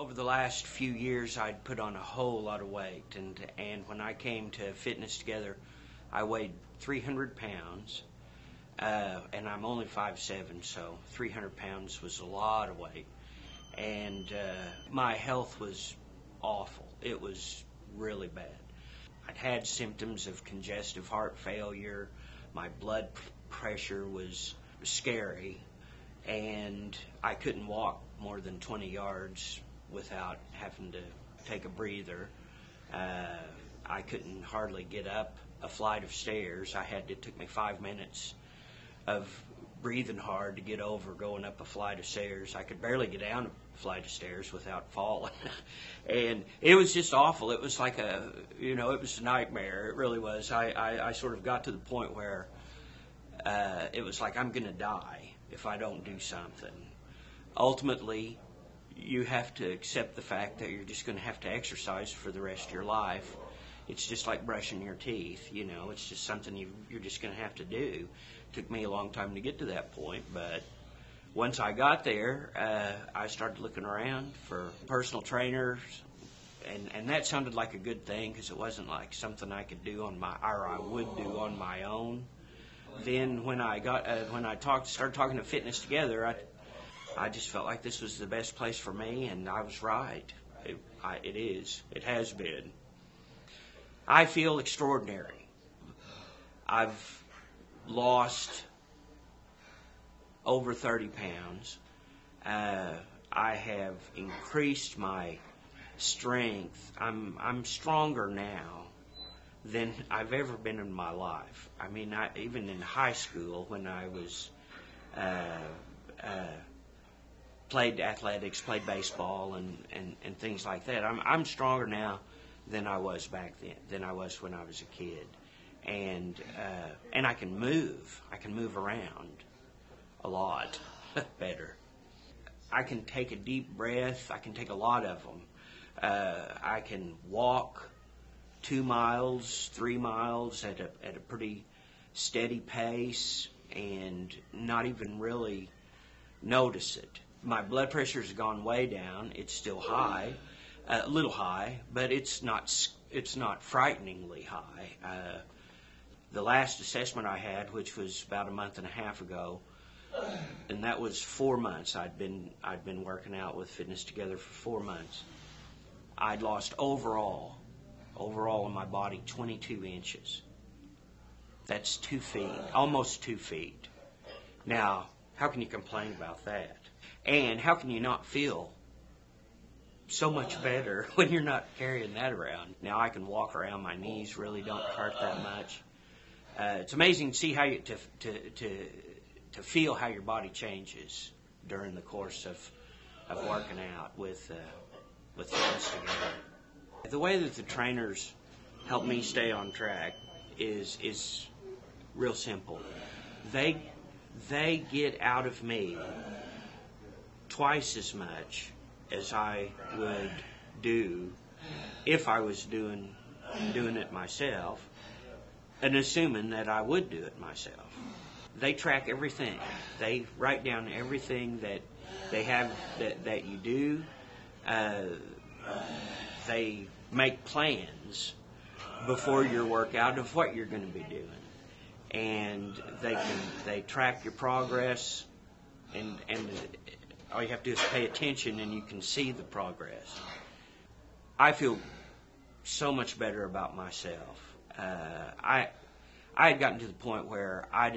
Over the last few years, I'd put on a whole lot of weight, and when I came to Fitness Together, I weighed 300 pounds, and I'm only 5'7", so 300 pounds was a lot of weight, and my health was awful. It was really bad. I'd had symptoms of congestive heart failure. My blood pressure was scary, and I couldn't walk more than 20 yards without having to take a breather. I couldn't hardly get up a flight of stairs. It took me 5 minutes of breathing hard to get over going up a flight of stairs. I could barely get down a flight of stairs without falling. And it was just awful. It was like it was a nightmare. It really was. I sort of got to the point where it was like I'm going to die if I don't do something. Ultimately, you have to accept the fact that you're just going to have to exercise for the rest of your life. It's just like brushing your teeth, it's just something you're just going to have to do. It took me a long time to get to that point, but once I got there, I started looking around for personal trainers, and that sounded like a good thing because it wasn't like something I could do I would do on my own. Then when I started talking to Fitness Together, I just felt like this was the best place for me, and I was right. It is. It has been. I feel extraordinary. I've lost over 30 pounds. I have increased my strength. I'm stronger now than I've ever been in my life. I mean, even in high school when I was played athletics, played baseball, and things like that. I'm stronger now than I was back then, than I was when I was a kid, and I can move. I can move around a lot better. I can take a deep breath. I can take a lot of them. I can walk 2 miles, 3 miles at a pretty steady pace and not even really notice it. My blood pressure's gone way down. It's still high, a little high, but it's not frighteningly high. The last assessment I had, which was about a month and a half ago, and that was 4 months. I'd been working out with Fitness Together for 4 months. I'd lost overall in my body 22 inches. That's 2 feet, almost 2 feet. Now, how can you complain about that? And how can you not feel so much better when you're not carrying that around? Now I can walk around. My knees really don't hurt that much. It's amazing to see how to feel how your body changes during the course of working out with Fitness Together. The way that the trainers help me stay on track is real simple. They get out of me twice as much as I would do if I was doing it myself, and assuming that I would do it myself. They track everything. They write down everything that they have that you do. They make plans before your workout of what you're going to be doing, and they track your progress, and all you have to do is pay attention, and you can see the progress. I feel so much better about myself. I had gotten to the point where I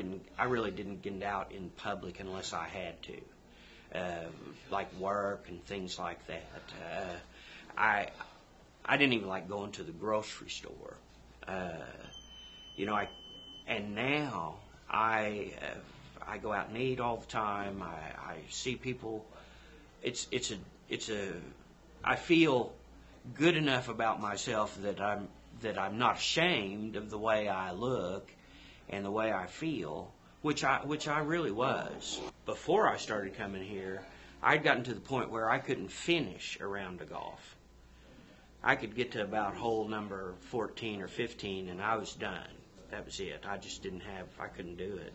really didn't get out in public unless I had to, like work and things like that. I didn't even like going to the grocery store. And now I go out and eat all the time. I see people. I feel good enough about myself that I'm not ashamed of the way I look and the way I feel, which I really was. Before I started coming here, I'd gotten to the point where I couldn't finish a round of golf. I could get to about hole number 14 or 15 and I was done. That was it. I couldn't do it.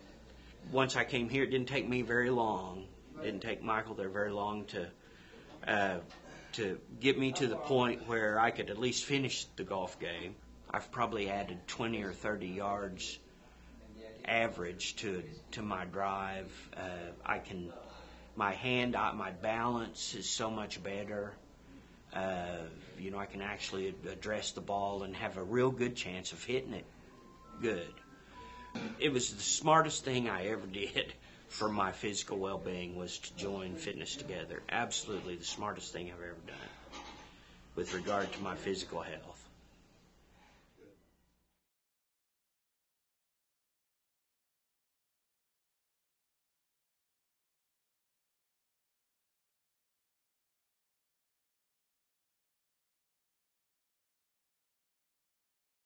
Once I came here, it didn't take me very long. It didn't take Michael there very long to to get me to the point where I could at least finish the golf game. I've probably added 20 or 30 yards average to my drive. My balance is so much better. I can actually address the ball and have a real good chance of hitting it good. It was the smartest thing I ever did for my physical well-being was to join Fitness Together. Absolutely the smartest thing I've ever done with regard to my physical health.